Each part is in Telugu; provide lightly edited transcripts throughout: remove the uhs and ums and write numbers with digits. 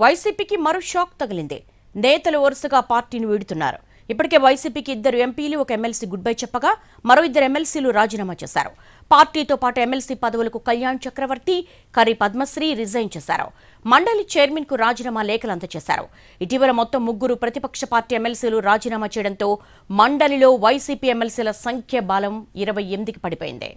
వైసీపీకి మరో షాక్ తగిలింది. నేతలు వరుసగా పార్టీని వీడుతున్నారు. ఇప్పటికే వైసీపీకి 2 ఎంపీలు, 1 ఎమ్మెల్సీ గుడ్ బై చెప్పగా మరో 2 ఎమ్మెల్సీలు రాజీనామా చేశారు. పార్టీతో పాటు ఎమ్మెల్సీ పదవులకు కళ్యాణ్ చక్రవర్తి, కర్రి పద్మశ్రీ రిజైన్ చేశారు. మండలి చైర్మన్ కు రాజీనామా లేఖలు అందజేశారు. ఇటీవల మొత్తం 3 ప్రతిపక్ష పార్టీ ఎమ్మెల్సీలు రాజీనామా చేయడంతో మండలిలో వైసీపీ ఎమ్మెల్సీల సంఖ్య బలం 28కి పడిపోయింది.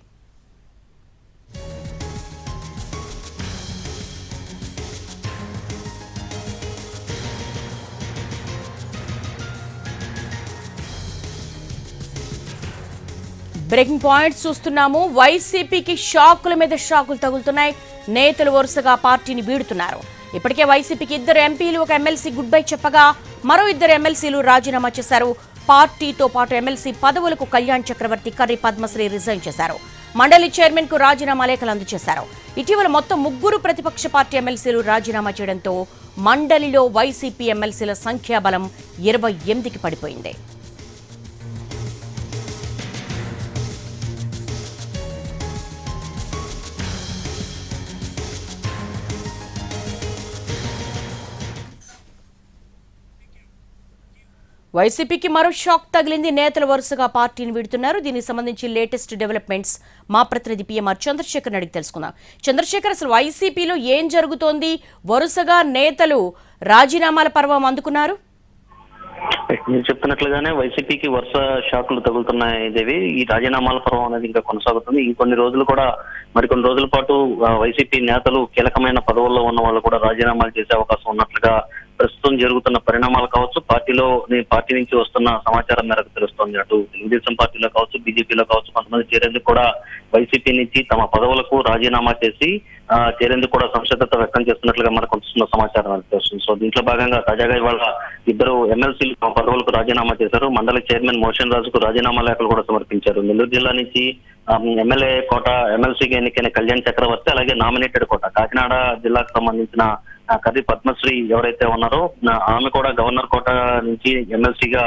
బ్రేకింగ్ పాయింట్స్ చూస్తున్నాము. వైసీపీకి షాకుల మీద షాకులు తగులుతున్నాయి. నేతలు వరుసగా పార్టీని వీడుతున్నారు. ఇప్పటికే వైసీపీకి 2 ఎంపీలు, 1 ఎమ్మెల్సీ గుడ్ బై చెప్పగా మరో 2 ఎమ్మెల్సీలు రాజీనామా చేశారు. పార్టీతో పాటు ఎమ్మెల్సీ పదవులకు కళ్యాణ్ చక్రవర్తి, కర్రి పద్మశ్రీ రిజైన్ చేశారు. మండలి చైర్మన్ కు రాజీనామా లేఖలు అందజేశారు. ఇటీవల మొత్తం 3 ప్రతిపక్ష పార్టీ ఎమ్మెల్సీలు రాజీనామా చేయడంతో మండలిలో వైసీపీ ఎమ్మెల్సీల సంఖ్యాబలం 28కి పడిపోయింది. వైసీపీకి మరో షాక్ తగిలింది. నేతలు వరుసగా పార్టీని వీడుతున్నారు. దీనికి సంబంధించి లేటెస్ట్ డెవలప్మెంట్స్ మా ప్రతినిధి పిఎంఆర్ చంద్రశేఖర్ అడిగి తెలుసుకుందాం. చంద్రశేఖర్, అసలు వైసీపీలో ఏం జరుగుతోంది? వరుసగా నేతలు రాజీనామాల పర్వం అందుకున్నారు. మీరు చెప్తున్నట్లుగానే వైసీపీకి వరుస షాకులు తగులుతున్నాయి దేవి. ఈ రాజీనామాల పర్వం అనేది ఇంకా కొనసాగుతుంది. ఇంకొన్ని రోజులు కూడా, మరికొన్ని రోజుల పాటు వైసీపీ నేతలు, కీలకమైన పదవుల్లో ఉన్న వాళ్ళు కూడా రాజీనామాలు చేసే అవకాశం ఉన్నట్లుగా ప్రస్తుతం జరుగుతున్న పరిణామాలు కావచ్చు, పార్టీ నుంచి వస్తున్న సమాచారం మేరకు తెలుస్తోంది. అటు తెలుగుదేశం పార్టీలో కావచ్చు, బీజేపీలో కావచ్చు, కొంతమంది చేరేందుకు కూడా వైసీపీ నుంచి తమ పదవులకు రాజీనామా చేసి చేరేందుకు కూడా సంసిద్ధత వ్యక్తం చేస్తున్నట్లుగా మనకు వస్తున్న సమాచారం తెలుస్తుంది. సో దీంట్లో భాగంగా తాజాగా ఇవాళ 2 ఎమ్మెల్సీలు తమ పదవులకు రాజీనామా చేశారు. మండలి చైర్మన్ మోషన్ రాజుకు రాజీనామా లేఖలు కూడా సమర్పించారు. నెల్లూరు జిల్లా నుంచి ఎమ్మెల్యే కోట ఎమ్మెల్సీగా ఎన్నికైన కళ్యాణ్ చక్రవర్తి, అలాగే నామినేటెడ్ కోట కాకినాడ జిల్లాకు సంబంధించిన కర్రి పద్మశ్రీ ఎవరైతే ఉన్నారో ఆమె కూడా గవర్నర్ కోట నుంచి ఎమ్మెల్సీగా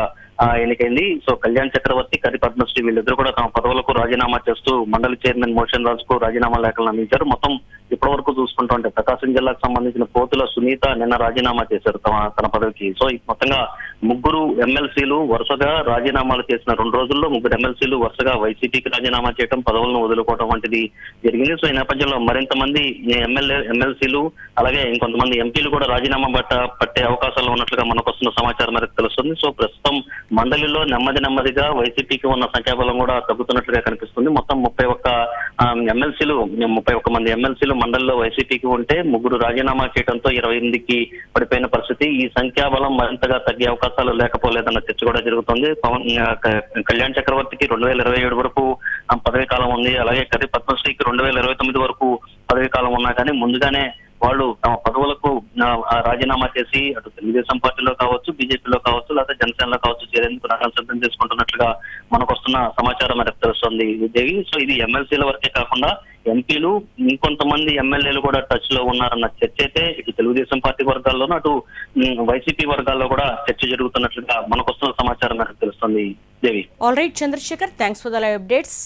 ఎన్నికైంది. సో కళ్యాణ్ చక్రవర్తి, కర్రి పద్మశ్రీ వీళ్ళిద్దరు కూడా తమ పదవులకు రాజీనామా చేస్తూ మండలి చైర్మన్ మోషన్ రాజుకు రాజీనామా లేఖలను అందించారు. మొత్తం ఇప్పటి వరకు చూసుకుంటుంటే ప్రకాశం జిల్లాకు సంబంధించిన పోతుల సునీత నిన్న రాజీనామా చేశారు తన పదవికి. సో మొత్తంగా 3 ఎమ్మెల్సీలు వరుసగా రాజీనామాలు చేసిన 2 రోజుల్లో 3 ఎమ్మెల్సీలు వరుసగా వైసీపీకి రాజీనామా చేయడం, పదవులను వదులుకోవడం వంటిది జరిగింది. సో ఈ నేపథ్యంలో మరింత మంది ఎమ్మెల్సీలు అలాగే ఇంకొంతమంది ఎంపీలు కూడా రాజీనామా పట్టే అవకాశాలు ఉన్నట్లుగా మనకు వస్తున్న సమాచారం మేరకు తెలుస్తుంది. సో ప్రస్తుతం మండలిలో నెమ్మదిగా వైసీపీకి ఉన్న సంఖ్యాబలం కూడా తగ్గుతున్నట్లుగా కనిపిస్తుంది. మొత్తం 31 మంది ఎమ్మెల్సీలు మండలిలో వైసీపీకి ఉంటే 3 రాజీనామా చేయడంతో 28కి పడిపోయిన పరిస్థితి. ఈ సంఖ్యాబలం మరింతగా తగ్గే అవకాశాలు లేకపోలేదన్న చర్చ కూడా జరుగుతుంది. కళ్యాణ్ చక్రవర్తికి 2027 వరకు పదవీ కాలం ఉంది. అలాగే కర్రి పద్మశ్రీకి 2029 వరకు పదవీ కాలం ఉన్నా కానీ ముందుగానే వాళ్ళు తమ పదవులకు రాజీనామా చేసి అటు తెలుగుదేశం పార్టీలో కావచ్చు, బీజేపీలో కావచ్చు, లేదా జనసేనలో కావచ్చు చేరేందుకు రంగం సిద్ధం చేసుకుంటున్నట్లుగా మనకు వస్తున్న సమాచారం మేరకు తెలుస్తుంది దేవి. సో ఇది ఎమ్మెల్సీల వరకే కాకుండా ఎంపీలు, ఇంకొంతమంది ఎమ్మెల్యేలు కూడా టచ్ లో ఉన్నారన్న చర్చ అయితే ఇటు తెలుగుదేశం పార్టీ వర్గాల్లోనూ అటు వైసీపీ వర్గాల్లో కూడా చర్చ జరుగుతున్నట్లుగా మనకు వస్తున్న సమాచారం మేరకు తెలుస్తుంది Devi. All right Chandrashekhar, thanks for the live updates.